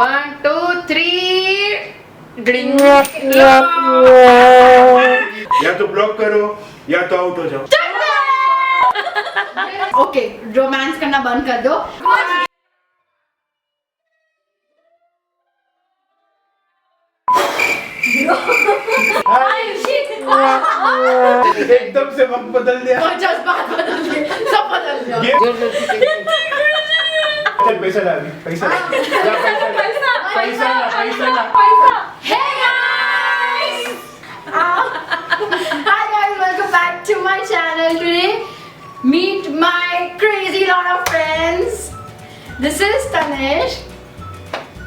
1, 2, 3 drink. या तो block करो या तो आउट हो जाओ। ओके, रोमांस करना बंद कर दो। एकदम से वक्त बदल दिया। जज्बात बदल गए, सब बदल गया। चल पैसा डाल, पैसा Hey guys! Hi guys, welcome back to my channel. Today, meet my crazy lot of friends. This is Tanish,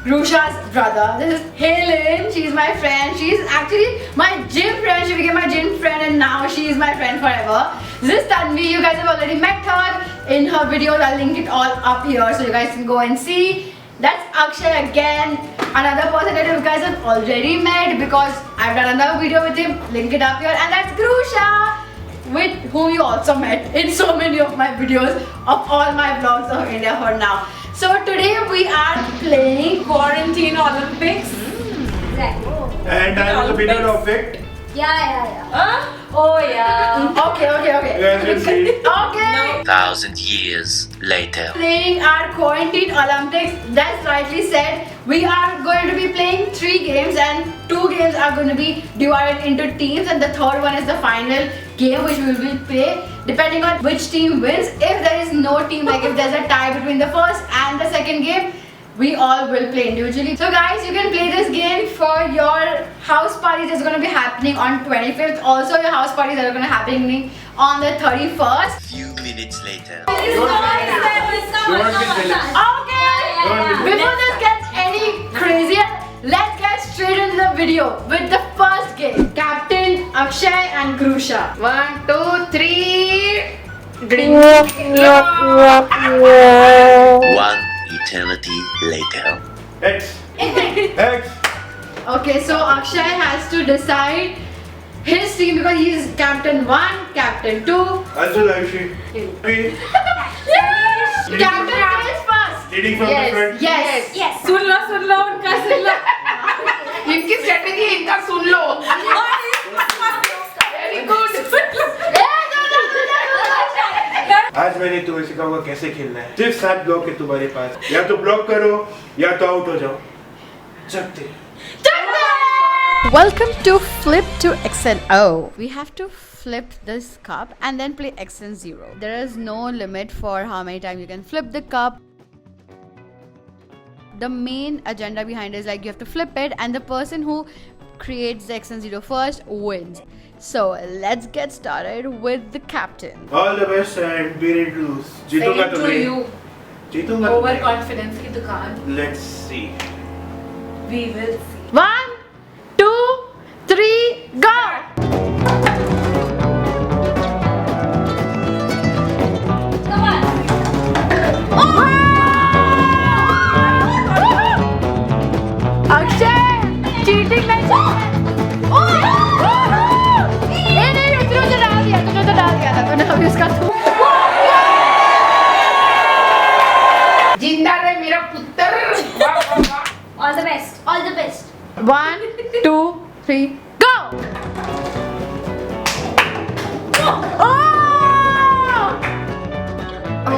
Rusha's brother. This is Helen. She's my friend. She's actually my gym friend. She became my gym friend and now she is my friend forever. This is Tanvi. You guys have already met her in her videos. I'll link it all up here so you guys can go and see. That's Akshay again. Another person that you guys have already met because I've done another video with him. Link it up here. And that's Grusha, with whom you also met in so many of my videos of all my vlogs of India for now. So today we are playing Quarantine Olympics. Exactly. And I was the winner of it. Yeah. Oh yeah. Okay. Yes, we'll see. Okay. 1,000 years later. Playing our Quarantine Olympics. That's rightly said. We are going to be playing 3 games and 2 games are going to be divided into teams and the third one is the final game which we will play depending on which team wins. If there is no team, like if there's a tie between the first and the second game, we all will play individually. So guys, you can play this game for your house parties that's going to be happening on 25th. Also your house parties that are going to be happening on the 31st. Few minutes later. Okay. Before this gets any crazier, let's get straight into the video with the first game. Captain Akshay and Grusha. 1, 2, 3 drink. One eternity later. X. X. Okay, so Akshay has to decide his team because he is Captain 1, Captain 2. Also Ayushi. Captain is first. Leading from the front. Yes. सुन लो उनका सुन लो। इनकी strategy इनका सुन लो। Very good. आज मैंने तुम्हें सिखाऊंगा कैसे खेलना है। सिर्फ 7 ब्लॉक है तुम्हारे पास। या तो ब्लॉक करो या तो आउट हो जाओ। चलते। Welcome to Flip to X and O. We have to flip this cup and then play X and 0. There is no limit for how many times you can flip the cup. The main agenda behind it is like you have to flip it and the person who creates the X and 0 first wins. So let's get started with the captain. All the best and be ready to lose. जीतूंगा तो मैं। जीतूंगा तो Over मैं। confidence की दुकान। Let's see. We will see. 1, 2, 3, go! Akshay, cheating नहीं तूने तो डाल दिया था तूने अभी उसका जिंदा रहे मेरा पुत्र। All the best. 1, 2, 3, go! Oh!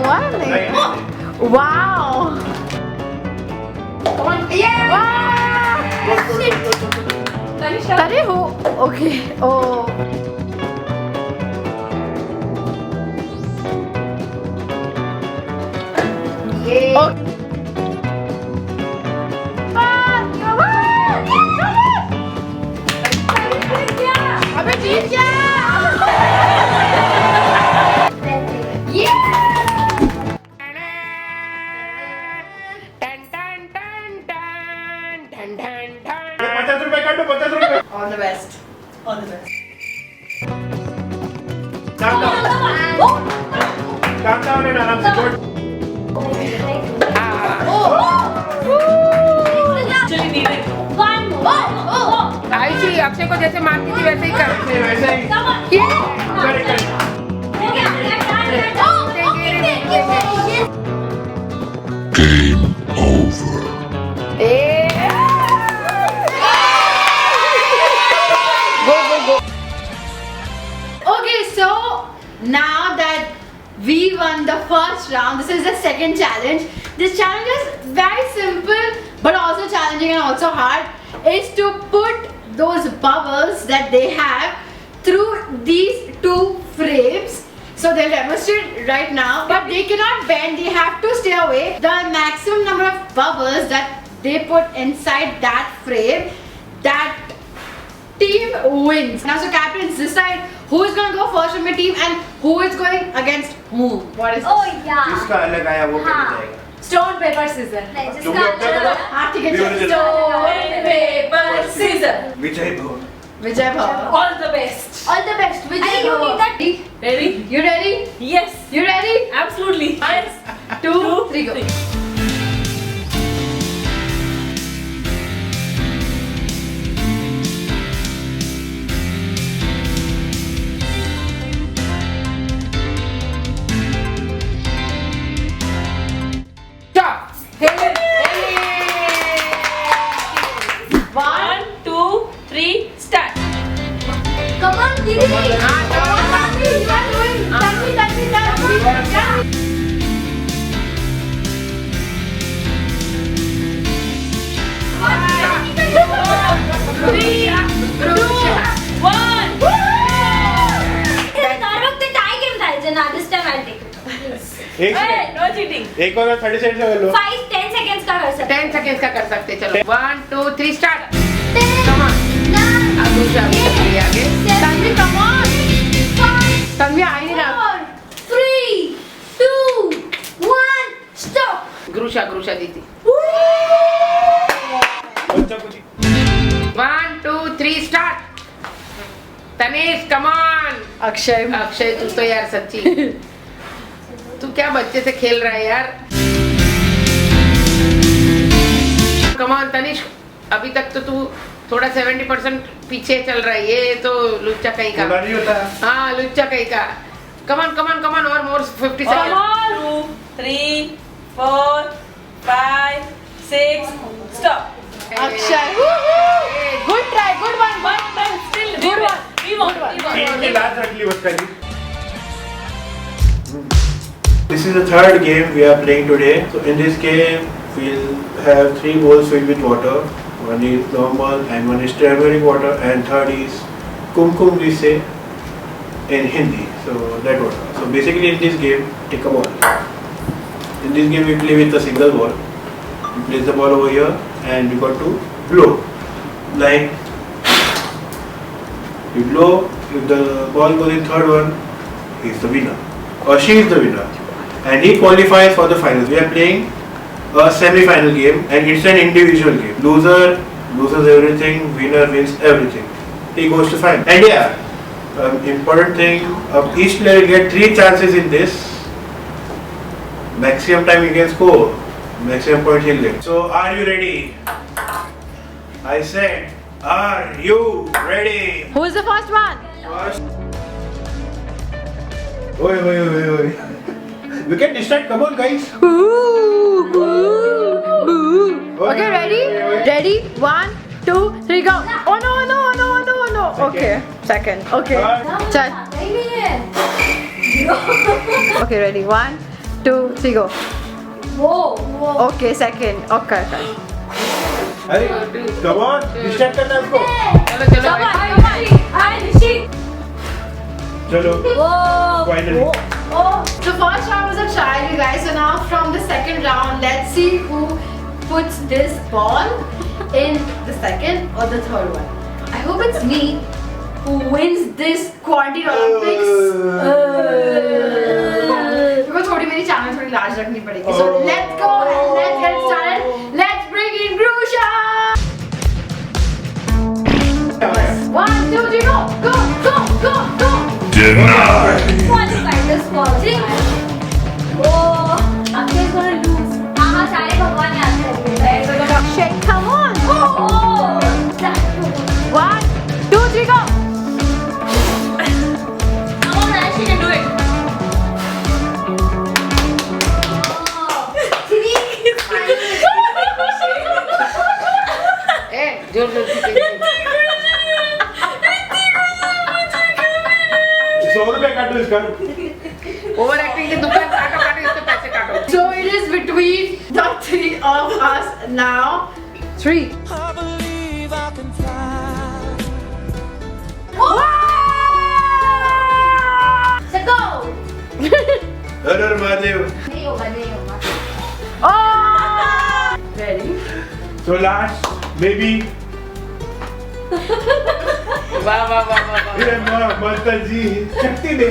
What? नहीं, Wow! Yeah. Wow! Tari who? Okay. Oh. Yeah. Oh. Come on! अबे जीत गया! ₹50 काटो ₹50। All the best. Calm down and आराम से जोड़। Actually needed. One more. Ayushi Akshay को जैसे मारती थी वैसे ही कर। वैसे ही। Correct. Game over. A won the first round. This is the second challenge. This challenge is very simple but also challenging and also hard. Is to put those bubbles that they have through these two frames. So they'll demonstrate right now, but they cannot bend, they have to stay away. The maximum number of bubbles that they put inside that frame, that team wins. Now so captains decide who is going to go first from your team and who is going against who. What is this? Oh yeah. जिसका अलग आया वो पहले हाँ. जाएगा. Stone, paper, scissor. नहीं, तुम जिसका लोग क्या करो? हाँ, ठीक है, We चलो. will Stone, paper, scissor. विजय भव. Vijay Bhava. All the best. All the best, Vijay And you Bhava. need that. Ready? You ready? Yes. You ready? Absolutely. 1, 2, 3, go. Stop. Helen. 1, 1, 2, 3, start. Come on, Didi. you are doing. Tanvi. Three, two, one. tie game થાય ના this time I'll take it. एक Hey, second. no cheating. एक और 30 second से कर लो. 5-10 seconds का कर सकते 10 seconds का कर सकते चलो 1 2 3 start come on आगे आगे Tanvi, come on. Tanvi, आ ही नहीं रहा. 3, 2, 1, stop. ग्रुशा जीती बच्चा कुछ 1 2 3 start Tanish come on Akshay. Akshay तू तो यार सच्ची तू क्या बच्चे से खेल रहा है यार come on तनीश अभी तक तो तू थोड़ा 70% पीछे चल रहा है ये तो लुच्चा कहीं का नहीं होता है. हाँ लुच्चा कहीं का come on और more 50 seconds 2, 3, 4, 5, 6, stop. Akshay. Good try. Good one. But still, Good one. we won. Team की लात रख ली बच्चा जी. This is the third game we are playing today. So in this game we'll have 3 bowls filled with water. One is normal and one is turmeric water and third is kumkum we say in Hindi. So that water. So basically in this game take a ball. In this game we play with a single ball. We place the ball over here and we got to blow. Like we blow, if the ball goes in third one, he is the winner or she is the winner and he qualifies for the finals. We are playing a semi-final game and it's an individual game. Loser loses everything, winner wins everything. He goes to final. And yeah, important thing, each player will get 3 chances in this. Maximum time you can score, maximum points he'll get. So are you ready? I said, are you ready? Who is the first one? First. Oi. We can distract. Come on, guys. Okay, ready? Ready? 1, 2, 3, go. Oh no. Okay, second. Okay. Chal. नहीं है. Okay, ready? 1, 2, 3, go. वो Okay, second. Okay. Hey, come on. Distract करना है उसको. चलो चलो. Finally. So first round was a trial, you guys. So now from the second round, let's see who puts this ball in the second or the third one. I hope it's me who wins this Quality Olympics. Because थोड़ी मेरी channel थोड़ी large रखनी पड़ेगी. So let's go and let's get started. Let's bring in Grusha. 1, 2, 3, go. qualified this qualified. Oh, Akshay is gonna lose. हाँ सारे भगवान याद करेंगे. Akshay, come on. Oh, 1, 2, 3, go. Come on, Ash, you can do it. जोर से 100 रुपए काटो इसका. ओवर एक्टिंग की दुकान of us now. 3. So go. Har Har Mahadev. नहीं होगा नहीं होगा. Oh! Ready? So last, maybe. वाह वाह वाह वाह वाह. ये माता जी शक्ति दे.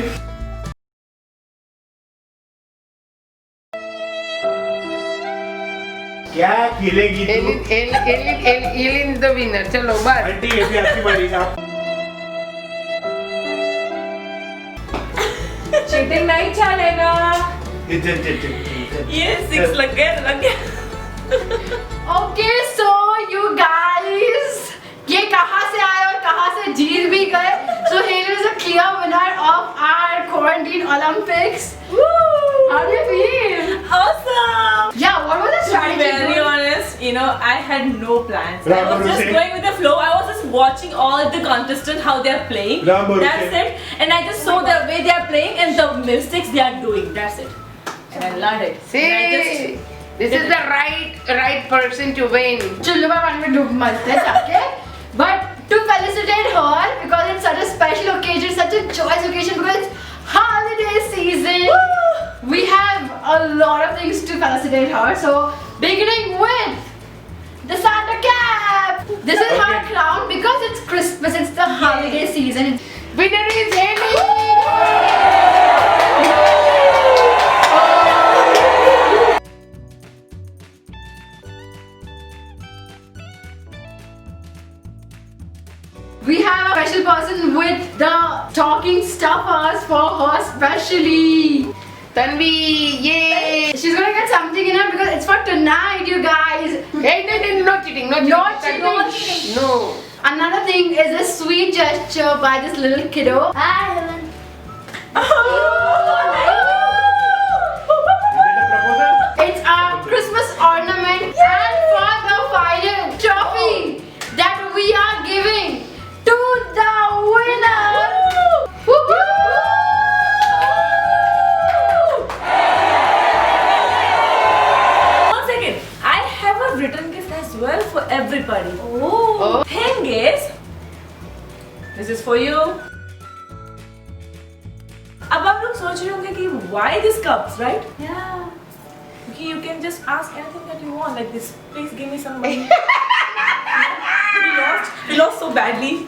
क्या खेलेगी तू? Elin the winner. चलो बस. आंटी ये भी आपकी बारी. आप चीटिंग नहीं चलेगा. इज्जत. ये 6 लग गया. Okay, so you guys, ये कहाँ से आए और कहाँ से जीत भी गए? So Haley is a clear winner of our quarantine Olympics. How do you feel? Awesome. Yeah, what was the To be strategy? very honest, I had no plans. I Ram was just Bharosa. going with the flow. I was just watching all the contestants how they are playing. Ram Bharosa. That's it. And I just saw the way they are playing and the mistakes they are doing. That's it. And I learned it. See, And I just this is the right person to win. चुल्लू पर पानी में डूब मरते हैं जाके. But to felicitate her because it's such a special occasion, such a joyous occasion because it's holiday season. We have a lot of things to felicitate her. So beginning with the Santa cap. This is her crown because it's Christmas. It's the holiday season. Winner is Haley. We have a special person with the talking stuffers for her specially. Tanvi, yay! She's gonna get something in her because it's for tonight, you guys. Hey, no, not cheating, not cheating. Not cheating. No. Another thing is a sweet gesture by this little kiddo. Hi, Helen. Is it a proposal? It's a Christmas ornament and for the final trophy that we are giving to the winner. Woo-hoo! One second. I have a written gift as well for everybody. Oh. Thing is, this is for you. अब आप लोग सोच रहे होंगे कि why these cups, right? Yeah. Okay, you can just ask anything that you want, like this. Please give me some money. we lost so badly.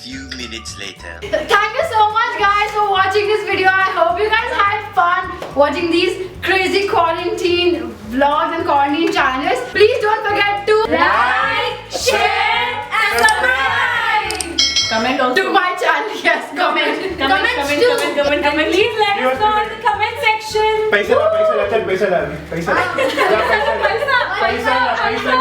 Few minutes later. Thank you so much guys for watching this video. I hope you guys had fun watching these crazy quarantine vlogs and quarantine channels. Please don't forget to like, share and subscribe Comment also. to my channel. Yes, comment. Comment. Please let us know in the comment section. पैसा ला चल पैसा ला. पैसा ला. पैसा ला.